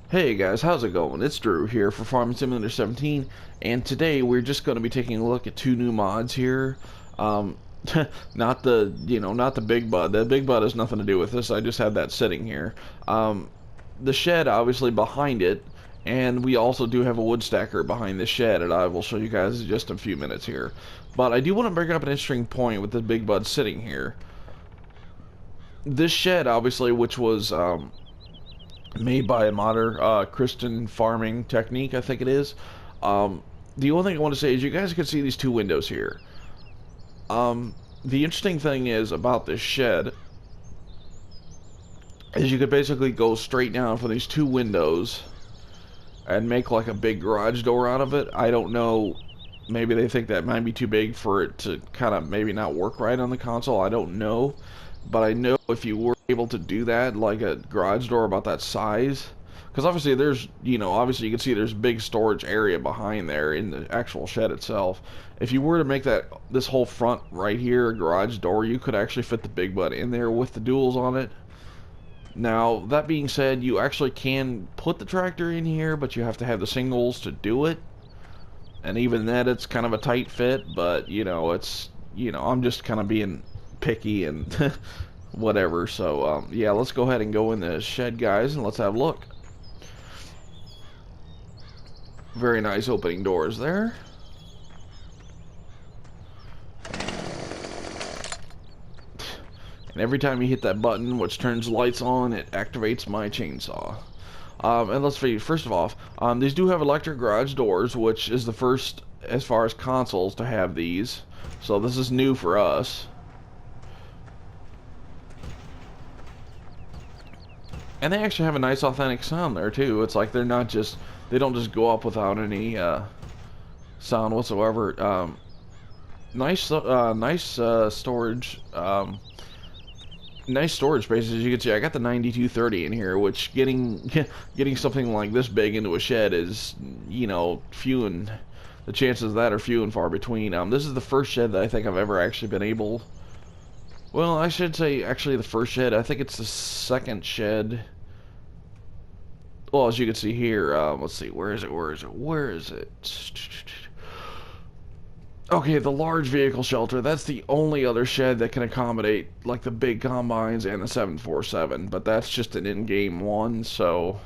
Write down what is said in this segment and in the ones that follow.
Hey guys, how's it going? It's Drew here for Farming Simulator 17, and today we're just going to be taking a look at two new mods here. Um, not the Big Bud. The Big Bud has nothing to do with this. I just had that sitting here. The shed, obviously, behind it, and we also do have a wood stacker behind the shed, and I will show you guys in just a few minutes here. But I do want to bring up an interesting point with the Big Bud sitting here. This shed, obviously, which was made by a modder, Christian Farming Technique, I think it is. The only thing I want to say is you guys can see these two windows here. The interesting thing is about this shed is you could basically go straight down from these two windows and make like a big garage door out of it. I don't know, maybe they think that might be too big for it to kind of maybe not work right on the console. I don't know, but I know if you were able to do that, like a garage door about that size, because obviously there's, obviously you can see there's big storage area behind there in the actual shed itself. If you were to make this whole front right here a garage door, you could actually fit the Big Bud in there with the duals on it. Now, that being said, you actually can put the tractor in here, but you have to have the singles to do it. And even then, it's kind of a tight fit, but, I'm just kind of being picky and whatever. So, yeah, let's go ahead and go in the shed, guys, and let's have a look. Very nice opening doors there. And every time you hit that button, which turns lights on, it activates my chainsaw. And let's see, first of all, these do have electric garage doors, which is the first, as far as consoles, to have these. So this is new for us. And they actually have a nice authentic sound there, too. It's like they don't just go up without any sound whatsoever. Nice storage. Nice storage spaces. As you can see, I got the 9230 in here, which getting something like this big into a shed is, the chances of that are few and far between. This is the first shed that I think I've ever actually been able. Well, I should say actually the first shed. I think it's the second shed. Well, as you can see here, let's see, where is it? Okay, the large vehicle shelter, that's the only other shed that can accommodate, like, the big combines and the 747, but that's just an in-game one, so.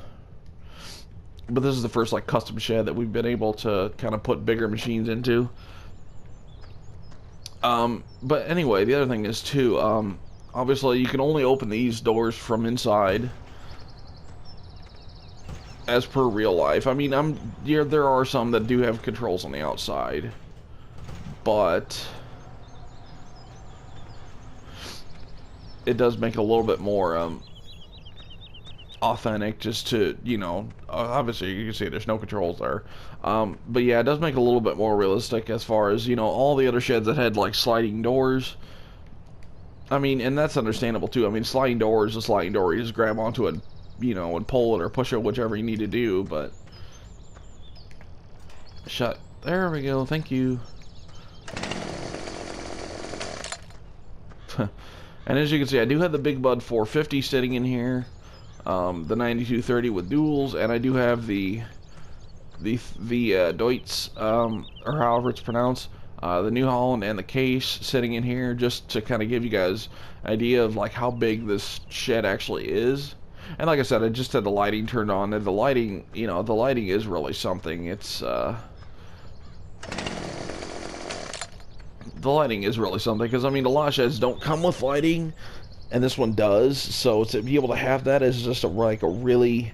But this is the first, like, custom shed that we've been able to kind of put bigger machines into. But anyway, the other thing is, too, obviously you can only open these doors from inside, as per real life. I mean, there are some that do have controls on the outside. But it does make it a little bit more authentic, just to, obviously you can see there's no controls there. But yeah, it does make it a little bit more realistic as far as, all the other sheds that had like sliding doors. I mean, and that's understandable too. I mean, sliding door is a sliding door. You just grab onto it, and pull it or push it, whichever you need to do, but shut. There we go. Thank you. And as you can see, I do have the Big Bud 450 sitting in here, the 9230 with duals, and I do have the Deutz, or however it's pronounced, the New Holland and the Case sitting in here, just to kind of give you guys an idea of like how big this shed actually is. And like I said, I just had the lighting turned on, and the lighting, the lighting is really something. The lighting is really something, because I mean, a lot of sheds don't come with lighting, and this one does. So to be able to have that is just a really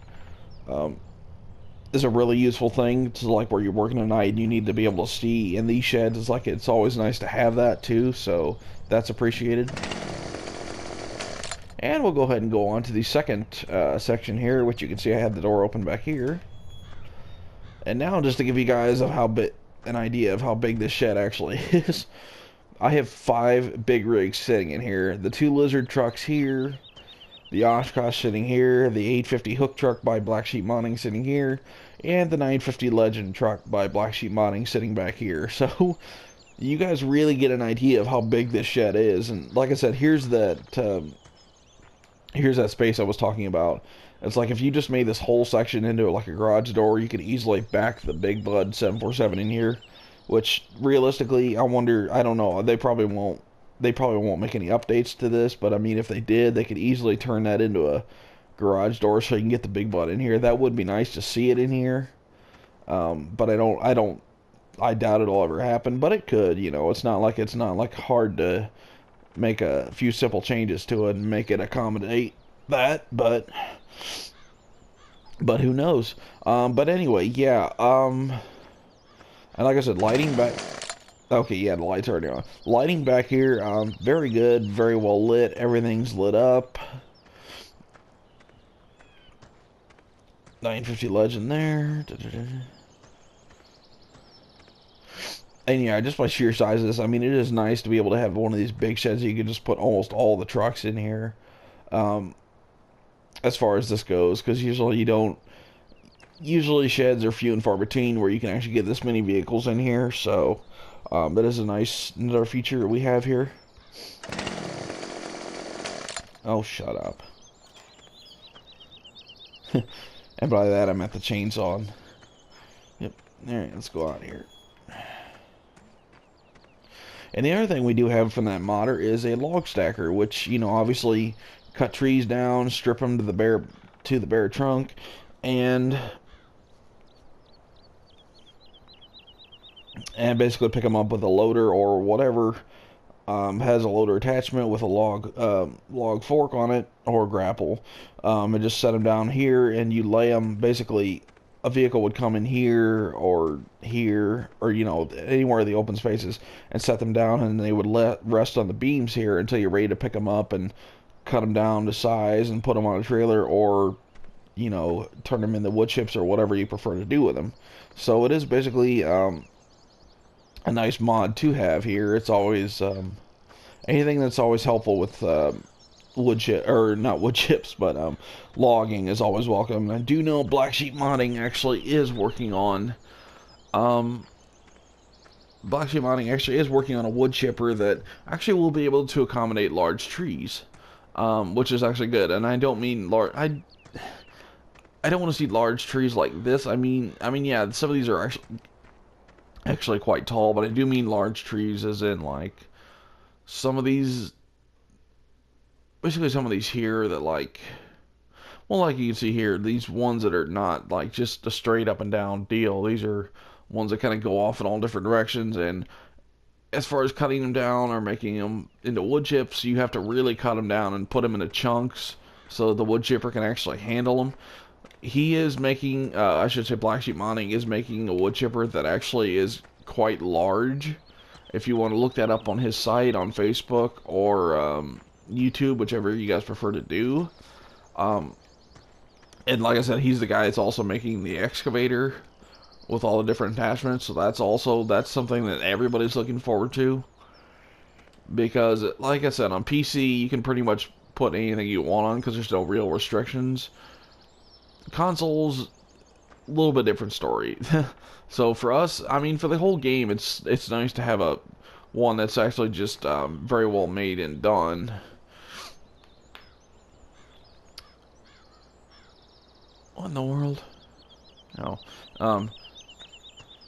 useful thing. To like where you're working at night and you need to be able to see in these sheds. It's always nice to have that too. So that's appreciated. And we'll go ahead and go on to the second section here, which you can see I had the door open back here. And now, just to give you guys an idea of how big this shed actually is, I have 5 big rigs sitting in here. The 2 Lizard trucks here, the Oshkosh sitting here, the 850 hook truck by Black Sheep Modding sitting here, and the 950 Legend truck by Black Sheep Modding sitting back here. So you guys really get an idea of how big this shed is. And like I said, here's that here's that space I was talking about. It's like if you just made this whole section into like a garage door, you could easily back the Big Bud 747 in here. Which realistically, I wonder. I don't know. They probably won't. They probably won't make any updates to this. But I mean, if they did, they could easily turn that into a garage door so you can get the Big Bud in here. That would be nice to see it in here. But I don't. I don't. I doubt it'll ever happen. But it could. You know, it's not like hard to make a few simple changes to it and make it accommodate that. But who knows? But anyway, yeah. And like I said, lighting back. Okay, yeah, the lights are already on. Lighting back here, very good, very well lit. Everything's lit up. 950 Legend there. And yeah, just by sheer size of this, I mean, it is nice to be able to have one of these big sheds. You can just put almost all the trucks in here. As far as this goes, because usually you don't. Usually sheds are few and far between where you can actually get this many vehicles in here. So that is a nice another feature we have here. Oh, shut up. And by that I meant the chainsaw. Yep. Alright, let's go out here. And the other thing we do have from that modder is a log stacker, which, you know, obviously cut trees down, strip them to the bare trunk, and basically pick them up with a loader or whatever. Has a loader attachment with a log fork on it or grapple, and just set them down here, and you lay them. Basically, a vehicle would come in here, or you know, anywhere in the open spaces, and set them down, and they would rest on the beams here until you're ready to pick them up and cut them down to size and put them on a trailer, or you know, turn them into wood chips or whatever you prefer to do with them. So it is basically a nice mod to have here. It's always anything that's always helpful with wood chip, or not wood chips, but logging is always welcome. I do know Black Sheep Modding actually is working on Black Sheep Modding actually is working on a wood chipper that actually will be able to accommodate large trees, which is actually good. And I don't mean large. I don't want to see large trees like this. I mean, yeah, some of these are actually quite tall, but I do mean large trees as in like some of these, basically some of these here that like, well, like you can see here, these ones that are not like just a straight up and down deal. These are ones that kind of go off in all different directions, and as far as cutting them down or making them into wood chips, you have to really cut them down and put them into chunks so the wood chipper can actually handle them. He is making, I should say Black Sheep Modding is making a wood chipper that actually is quite large. If you want to look that up on his site on Facebook or YouTube, whichever you guys prefer to do. And like I said, he's the guy that's also making the excavator with all the different attachments. So that's something that everybody's looking forward to. Because, like I said, on PC, you can pretty much put anything you want on because there's no real restrictions. Consoles, a little bit different story. So for us, I mean, for the whole game, it's nice to have a one that's actually just very well made and done. What in the world? No.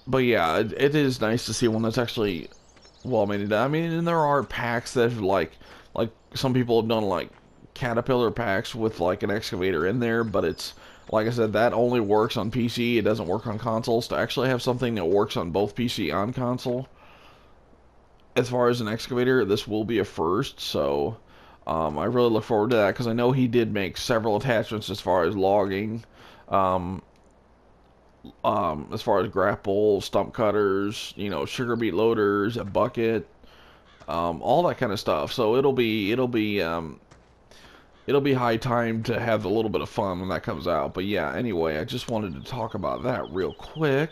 But yeah, it is nice to see one that's actually well made and done. I mean, and there are packs that have like some people have done like Caterpillar packs with like an excavator in there, but it's like I said, that only works on PC. It doesn't work on consoles. To actually have something that works on both PC and console, as far as an excavator, this will be a first. So I really look forward to that because I know he did make several attachments as far as logging, as far as grapple, stump cutters, you know, sugar beet loaders, a bucket, all that kind of stuff. So it'll be high time to have a little bit of fun when that comes out. But yeah, anyway, I just wanted to talk about that real quick.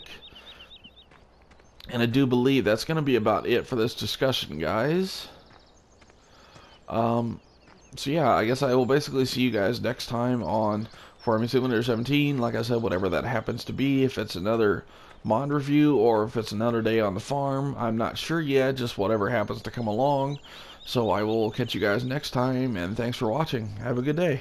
And I do believe that's going to be about it for this discussion, guys. So yeah, I guess I will basically see you guys next time on Farming Simulator 17. Like I said, whatever that happens to be, if it's another mod review or if it's another day on the farm, I'm not sure yet, just whatever happens to come along. So I will catch you guys next time, and thanks for watching. Have a good day.